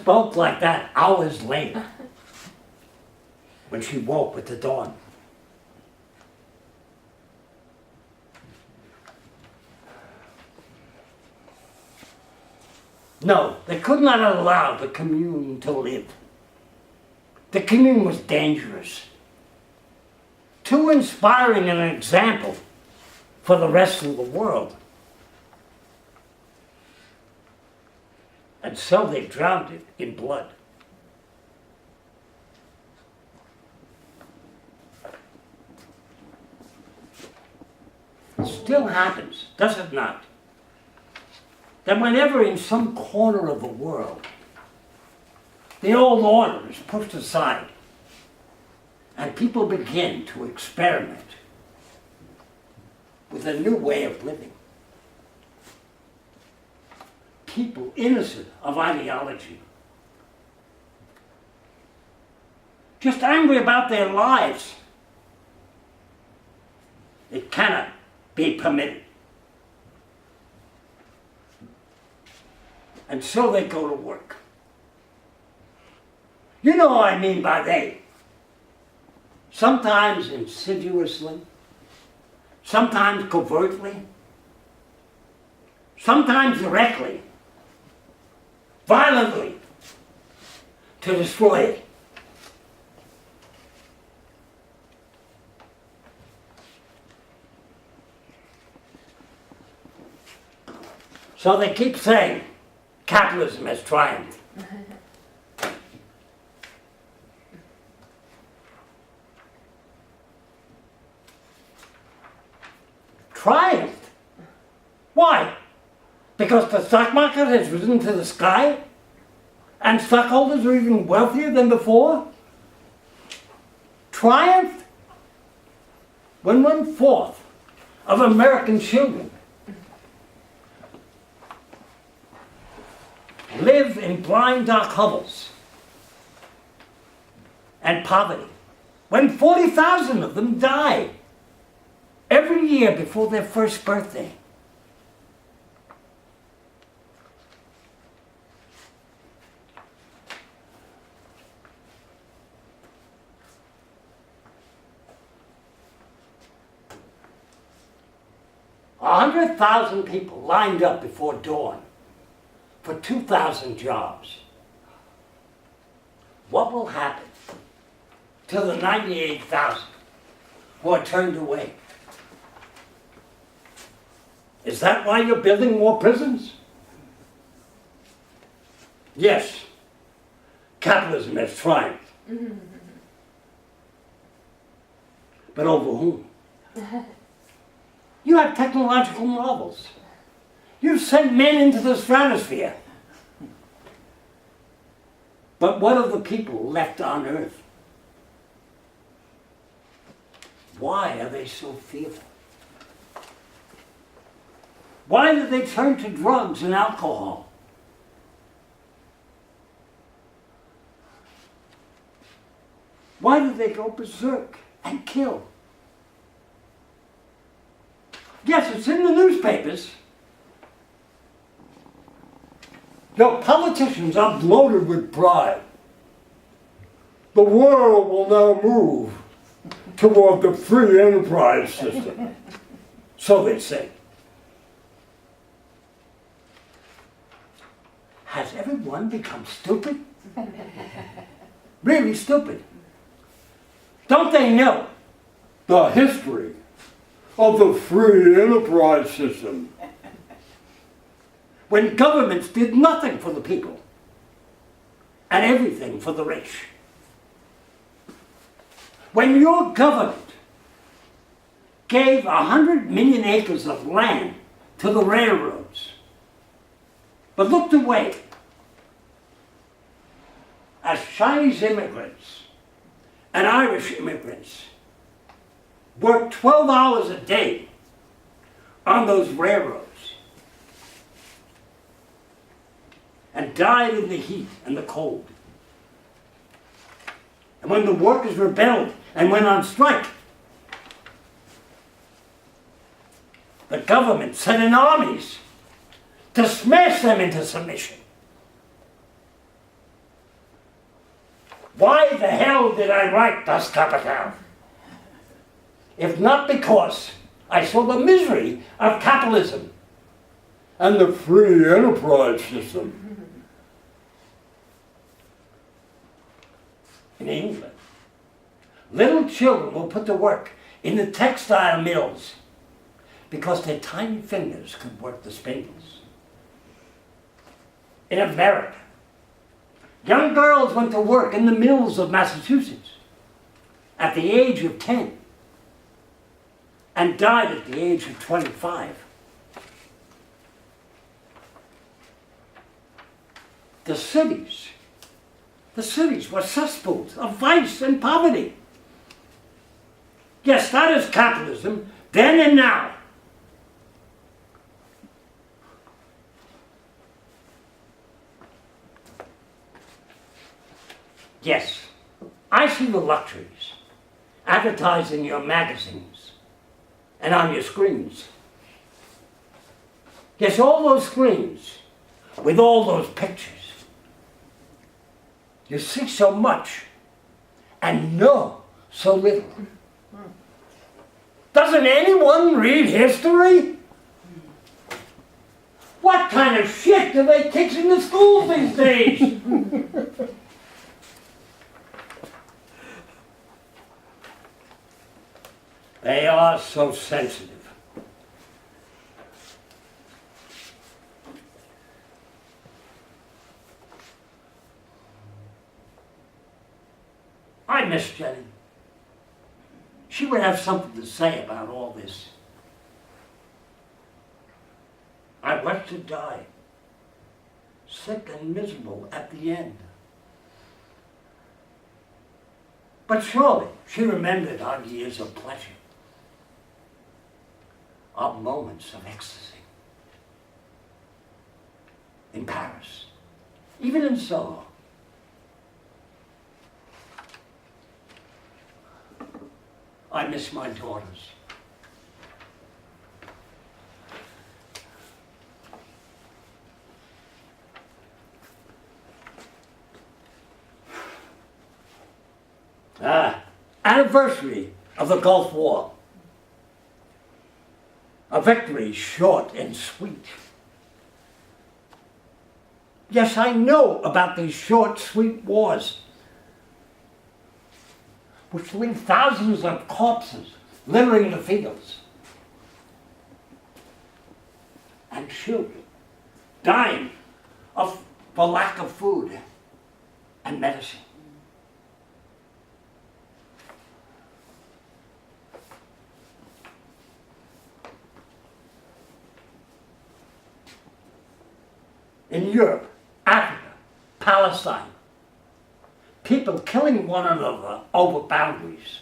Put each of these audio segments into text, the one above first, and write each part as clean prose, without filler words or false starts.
spoke like that hours later, when she woke with the dawn. No, they could not allow the commune to live. The commune was dangerous. Too inspiring an example for the rest of the world. And so they drowned it in blood. It still happens, does it not? That whenever in some corner of the world the old order is pushed aside and people begin to experiment with a new way of living, people innocent of ideology, just angry about their lives, it cannot be permitted. And so they go to work. You know what I mean by they. Sometimes insidiously, sometimes covertly, sometimes directly, violently, to destroy it. So they keep saying, capitalism has triumphed. Triumphed? Why? Because the stock market has risen to the sky? And stockholders are even wealthier than before? Triumphed? When 1/4 of American children live in blind dark hovels and poverty, when 40,000 of them die every year before their first birthday. A 100,000 people lined up before dawn for 2,000 jobs. What will happen to the 98,000 who are turned away? Is that why you're building more prisons? Yes, capitalism has triumphed. But over whom? You have technological marvels. You've sent men into the stratosphere. But what of the people left on Earth? Why are they so fearful? Why did they turn to drugs and alcohol? Why did they go berserk and kill? Yes, it's in the newspapers. Your politicians are bloated with pride. The world will now move toward the free enterprise system. So they say. Has everyone become stupid? Really stupid? Don't they know the history of the free enterprise system? When governments did nothing for the people and everything for the rich. When your government gave 100 million acres of land to the railroads, but looked away as Chinese immigrants and Irish immigrants worked 12 hours a day on those railroads and died in the heat and the cold. And when the workers rebelled and went on strike, the government sent in armies to smash them into submission. Why the hell did I write Das Kapital? If not because I saw the misery of capitalism and the free enterprise system in England. Little children were put to work in the textile mills because their tiny fingers could work the spindles. In America, young girls went to work in the mills of Massachusetts at the age of 10 and died at the age of 25. The cities were cesspools of vice and poverty. Yes, that is capitalism, then and now. Yes, I see the luxuries advertised in your magazines and on your screens. Yes, all those screens with all those pictures. You see so much and know so little. Doesn't anyone read history? What kind of shit do they teach in the schools these days? They are so sensitive. I miss Jenny. She would have something to say about all this. I watched her die, sick and miserable at the end. But surely she remembered our years of pleasure, our moments of ecstasy. In Paris, even in Soho. I miss my daughters. Anniversary of the Gulf War. A victory short and sweet. Yes, I know about these short, sweet wars, which leave thousands of corpses littering the fields, and children dying for lack of food and medicine. In Europe, Africa, Palestine, people killing one another over boundaries.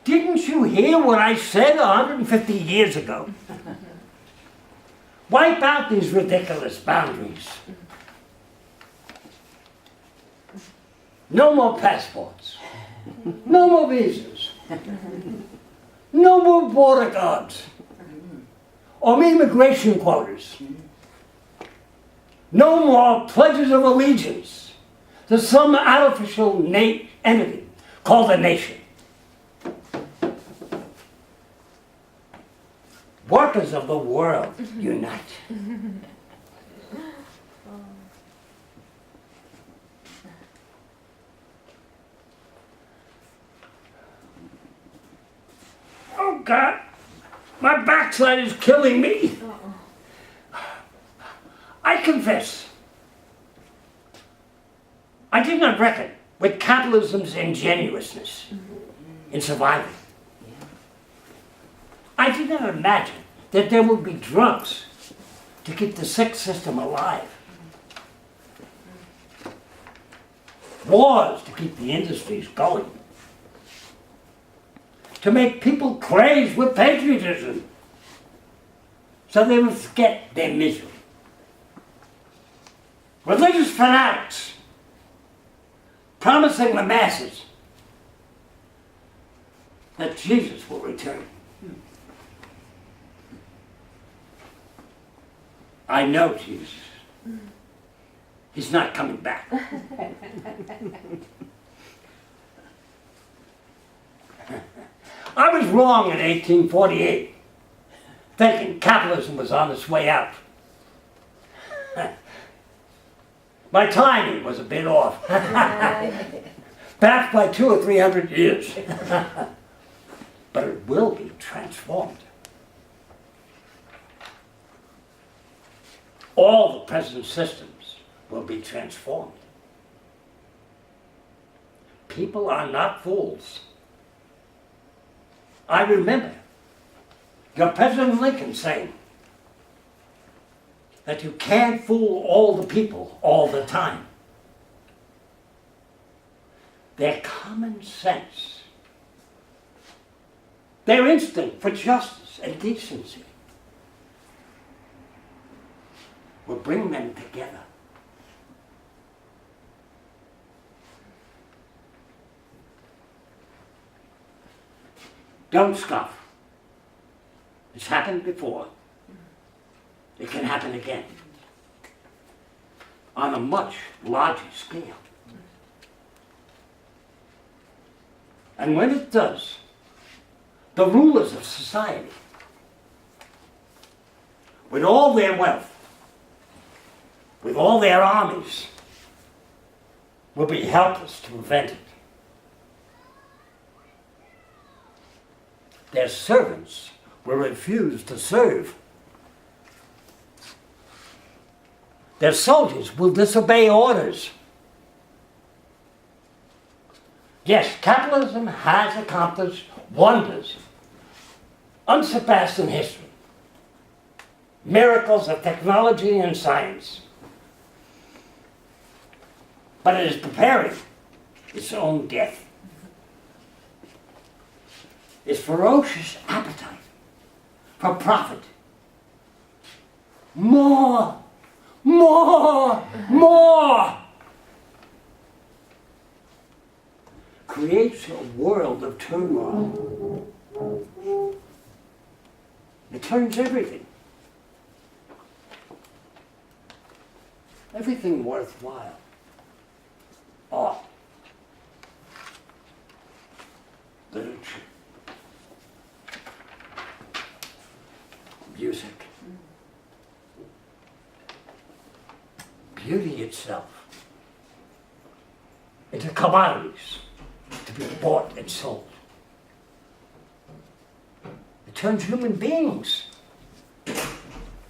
Didn't you hear what I said 150 years ago? Wipe out these ridiculous boundaries. No more passports. No more visas. No more border guards. Or immigration quotas. No more pledges of allegiance to some artificial entity called a nation. Workers of the world, unite. Oh God, my backside is killing me. I confess, I did not reckon with capitalism's ingenuousness in surviving. I did not imagine that there would be drugs to keep the sick system alive, wars to keep the industries going, to make people crazed with patriotism so they would forget their misery. Religious fanatics promising the masses that Jesus will return. I know Jesus. He's not coming back. I was wrong in 1848, thinking capitalism was on its way out. My timing was a bit off. Back by 200 or 300 years. But it will be transformed. All the present systems will be transformed. People are not fools. I remember your President Lincoln saying that you can't fool all the people all the time. Their common sense, their instinct for justice and decency will bring them together. Don't scoff. It's happened before. It can happen again. On a much larger scale. And when it does, the rulers of society, with all their wealth, with all their armies, will be helpless to prevent it. Their servants will refuse to serve. Their soldiers will disobey orders. Yes, capitalism has accomplished wonders unsurpassed in history. Miracles of technology and science. But it is preparing its own death. Its ferocious appetite for profit. More, more, more. Creates a world of turmoil. It turns everything. Everything worthwhile. Art. Literature. Music. Beauty itself. Into commodities to be bought and sold. It turns human beings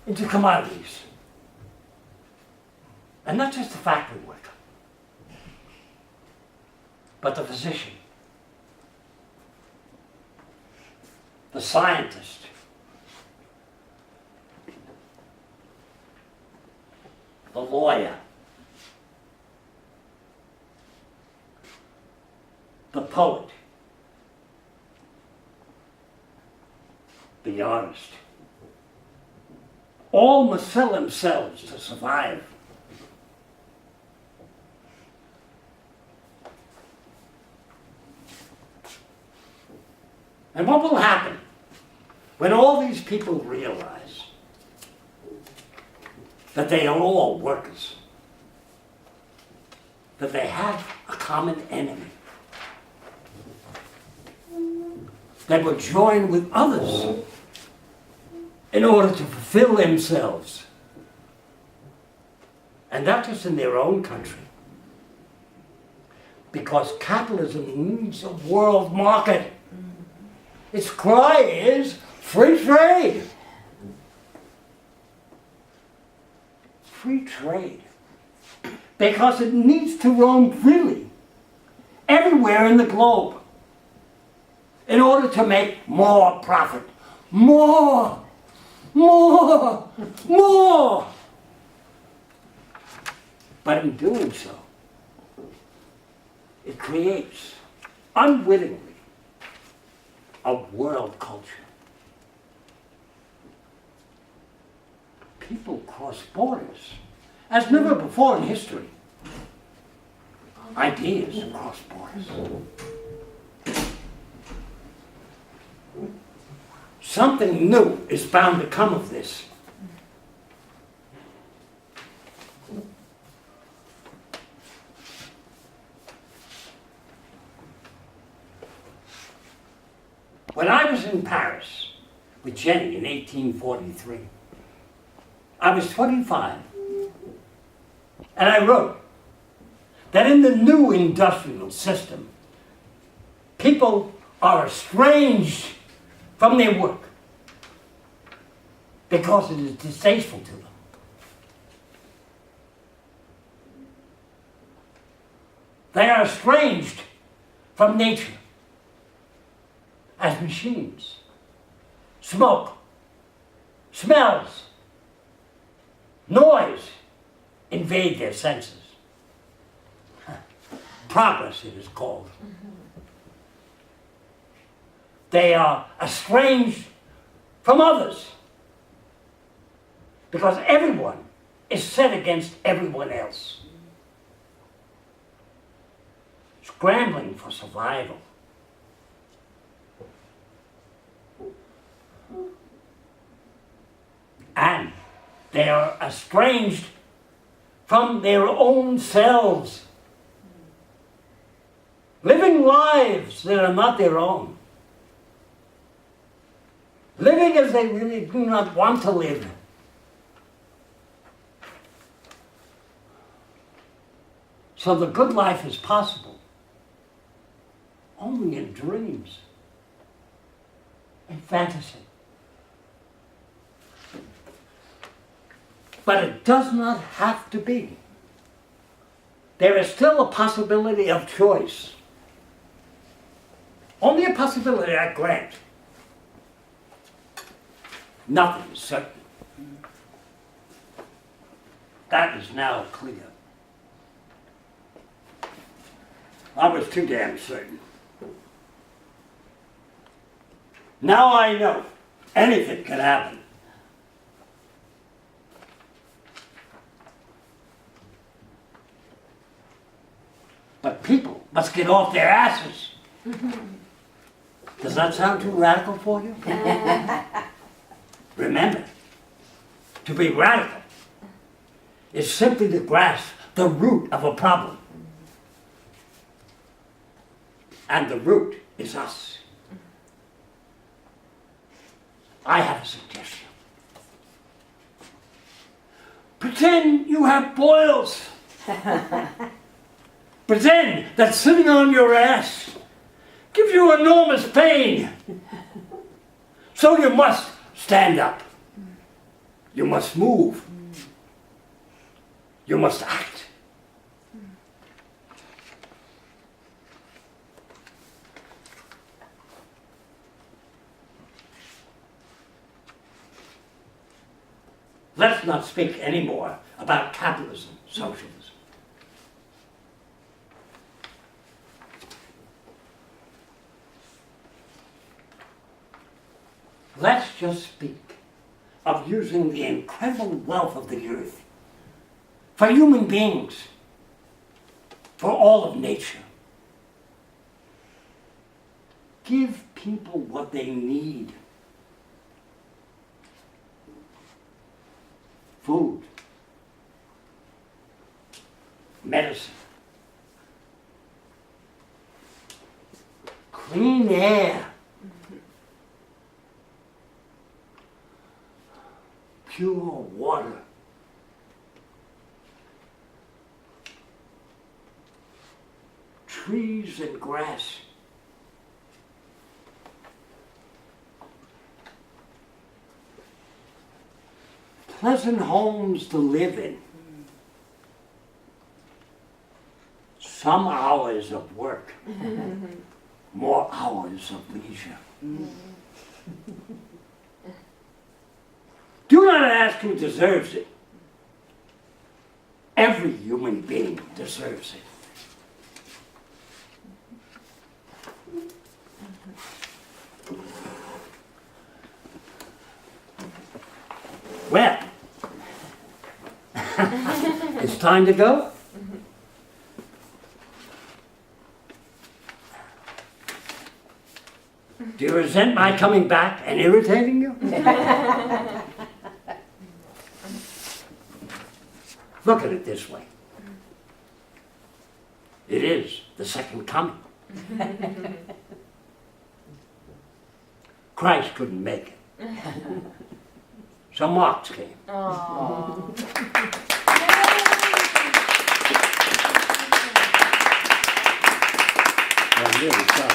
into commodities. And not just the factory worker, but the physician, the scientist, the lawyer, the poet, the artist. All must sell themselves to survive. And what will happen when all these people realize that they are all workers, that they have a common enemy, that will join with others in order to fulfill themselves, and not just in their own country, because capitalism needs a world market. Its cry is free trade. Free trade. Because it needs to roam freely everywhere in the globe in order to make more profit. More, more, more. But in doing so, it creates, unwittingly, a world culture. People cross borders as never before in history. Ideas cross borders. Something new is bound to come of this. in Paris with Jenny in 1843. I was 25, and I wrote that in the new industrial system, people are estranged from their work because it is distasteful to them. They are estranged from nature as machines. Smoke, smells, noise invade their senses. Progress, it is called. They are estranged from others because everyone is set against everyone else, scrambling for survival. And they are estranged from their own selves, living lives that are not their own, living as they really do not want to live. So the good life is possible only in dreams, in fantasy. But it does not have to be. There is still a possibility of choice. Only a possibility, I grant. Nothing is certain. That is now clear. I was too damn certain. Now I know anything can happen. But people must get off their asses. Does that sound too radical for you? Remember, to be radical is simply to grasp the root of a problem. And the root is us. I have a suggestion. Pretend you have boils. Pretend that sitting on your ass gives you enormous pain. So you must stand up. You must move. You must act. Let's not speak anymore about capitalism, socialism. Let's just speak of using the incredible wealth of the earth for human beings, for all of nature. Give people what they need. Food, medicine, clean air, pure water, trees and grass, pleasant homes to live in, some hours of work, more hours of leisure. Do not ask who deserves it. Every human being deserves it. Well, it's time to go. Do you resent my coming back and irritating you? Look at it this way. It is the second coming. Christ couldn't make it. So Marx came. Oh. I'm really sorry.